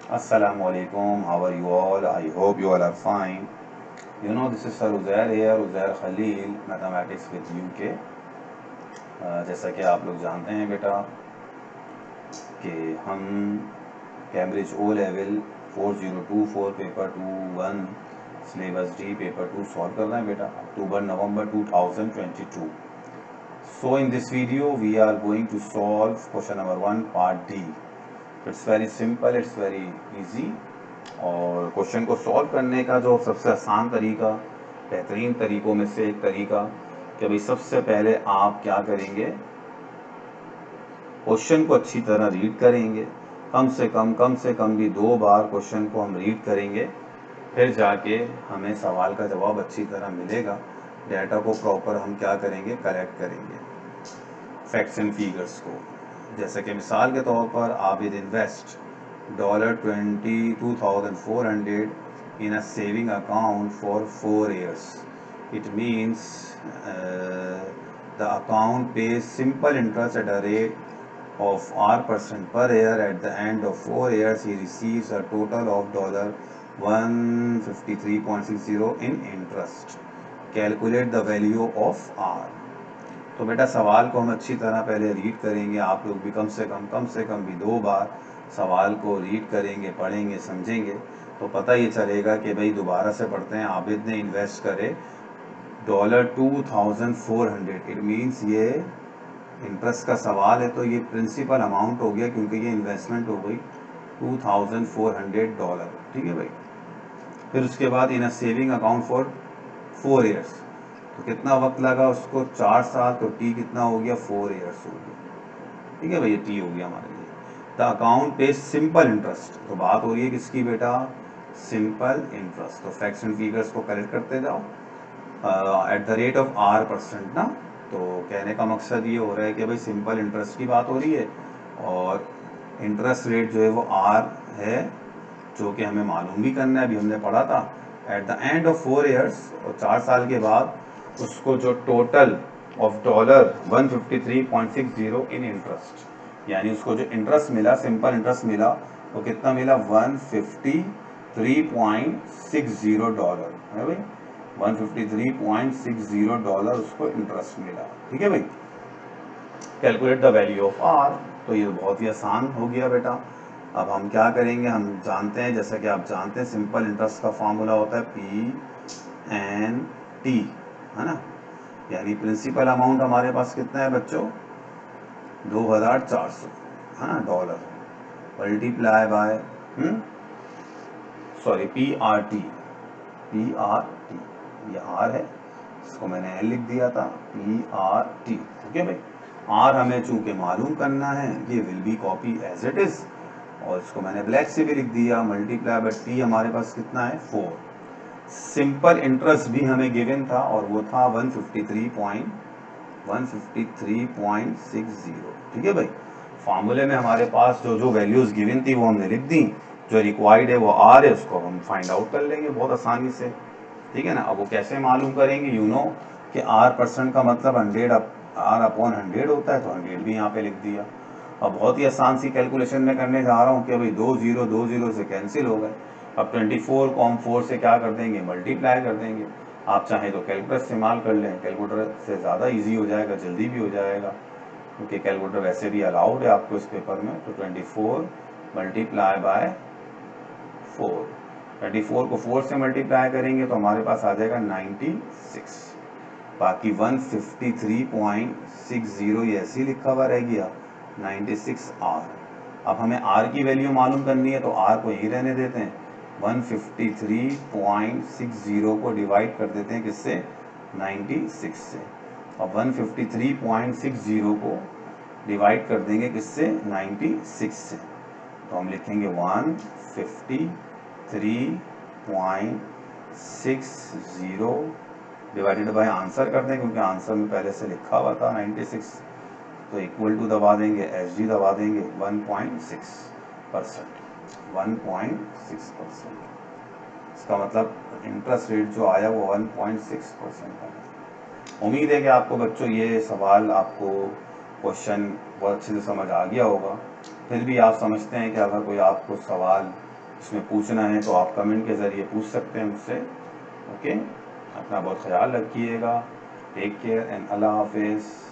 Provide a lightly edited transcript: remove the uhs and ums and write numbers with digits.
Assalamualaikum, how are you all? I hope you all are fine. This is Sir Uzair here, Uzair Khalil, Mathematics with UK. जैसा कि आप लोग जानते हैं बेटा कि हम Cambridge O level 4024 paper 2 1 syllabus D paper 2 solve कर रहे हैं बेटा अक्टूबर नवंबर 2022. So in this video we are going to solve question number 1 part D. It's very simple, it's very easy. और क्वेश्चन को सॉल्व करने का जो सबसे आसान तरीका, बेहतरीन तरीकों में से एक तरीका कि भाई सबसे पहले आप क्या करेंगे, क्वेश्चन को अच्छी तरह रीड करेंगे, कम से कम भी 2 बार क्वेश्चन को हम रीड करेंगे, फिर जाके हमें सवाल का जवाब अच्छी तरह मिलेगा। डेटा को प्रॉपर हम क्या करेंगे, कलेक्ट करेंगे फैक्ट्स एंड फिगर्स को। जैसे कि मिसाल के तौर पर Abid invest $22,400 in a saving account for 4 years. It means the account pays simple interest at a rate of R% per year. At the end of 4 years, he receives a total of $153.60 in interest. Calculate the value of R. तो बेटा सवाल को हम अच्छी तरह पहले read करेंगे, आप लोग भी कम से कम भी 2 बार सवाल को रीड करेंगे, पढ़ेंगे, समझेंगे तो पता ये चलेगा कि भाई दोबारा से पढ़ते हैं। आबिद ने इन्वेस्ट करे $2400, इट मीन्स ये इंटरेस्ट का सवाल है तो ये प्रिंसिपल अमाउंट हो गया क्योंकि ये इन्वेस्टमेंट हो गई $2400, ठीक है भाई। फिर उसके बाद in a saving account for 4 years, तो कितना वक्त लगा उसको, 4 साल, तो टी कितना हो गया, 4 ईयर्स हो गया, ठीक है भैया, टी हो गया हमारे लिए। द अकाउंट पे सिंपल इंटरेस्ट, तो बात हो रही है किसकी बेटा, सिंपल इंटरेस्ट। तो फैक्ट्स एंड फिगर्स को करेक्ट करते जाओ। At the rate of R% ना, तो कहने का मकसद ये हो रहा है कि भाई सिंपल इंटरेस्ट की बात हो रही है और इंटरेस्ट रेट जो है वो R है, जो कि हमें मालूम भी करना है, अभी हमने पढ़ा था। At the end of 4 years, और 4 साल के बाद उसको जो टोटल ऑफ $153.60 इन इंटरेस्ट, यानी उसको जो इंटरेस्ट मिला, सिंपल इंटरेस्ट मिला, वो कितना मिला, $153.60 है भाई, $153.60 उसको इंटरेस्ट मिला, ठीक है भाई। Calculate the value of R, तो ये बहुत ही आसान हो गया बेटा। अब हम क्या करेंगे, हम जानते हैं, जैसा कि आप जानते हैं सिंपल इंटरेस्ट का फॉर्मूला होता है PNT, है ना, यानी प्रिंसिपल अमाउंट हमारे पास कितना है बच्चों, 2400, है ना, dollar, multiply by sorry PRT, ये R है, इसको मैंने L लिख दिया था, PRT, ठीक है भाई। R हमें चूंकि मालूम करना है, ये will be copy as it is, और इसको मैंने ब्लैक से भी लिख दिया, मल्टीप्लाई बाय T हमारे पास कितना है, 4। सिंपल इंटरेस्ट भी हमें गिवन था और वो था 153.60, ठीक है भाई। फार्मूले में हमारे पास जो जो वैल्यूज गिवन थी वो हमने लिख दी, जो रिक्वायर्ड है वो R है, उसको हम फाइंड आउट कर लेंगे बहुत आसानी से, ठीक है ना। अब वो कैसे मालूम करेंगे, कि R% का मतलब 100R/100 होता है, तो 100 भी यहाँ पे लिख दिया। अब बहुत ही आसान सी कैलकुलेशन में करने जा रहा हूँ कि भाई 2 0 से कैंसिल हो गए। अब 24 को हम 4 से क्या कर देंगे, मल्टीप्लाई कर देंगे। आप चाहें तो कैलकुलेटर इस्तेमाल कर लें, कैलकुलेटर से ज़्यादा ईजी हो जाएगा, जल्दी भी हो जाएगा, क्योंकि कैलकुलेटर वैसे भी अलाउड है आपको इस पेपर में। तो 24 मल्टीप्लाई बाय 4, 24 को 4 से मल्टीप्लाई करेंगे तो हमारे पास आ जाएगा 96, बाकी 153.60 ये ऐसे ही लिखा हुआ रह गया, 96R। अब हमें R की वैल्यू मालूम करनी है तो R को यही रहने देते हैं, 153.60 को डिवाइड कर देते हैं किससे, 96 से। अब 153.60 को डिवाइड कर देंगे किससे, 96 से, तो हम लिखेंगे 153.60 डिवाइडेड बाय आंसर कर दें, क्योंकि आंसर में पहले से लिखा हुआ था 96, तो इक्वल टू दबा देंगे, SG दबा देंगे, 1.6%, 1.6%। इसका मतलब इंटरेस्ट रेट जो आया वो 1.6% आया। उम्मीद है कि आपको बच्चों ये सवाल, आपको क्वेश्चन बहुत अच्छे से समझ आ गया होगा। फिर भी आप समझते हैं कि अगर कोई आपको सवाल इसमें पूछना है तो आप कमेंट के ज़रिए पूछ सकते हैं मुझसे। ओके, अपना बहुत ख्याल रखिएगा। टेक केयर एंड अल्लाह हाफिज़।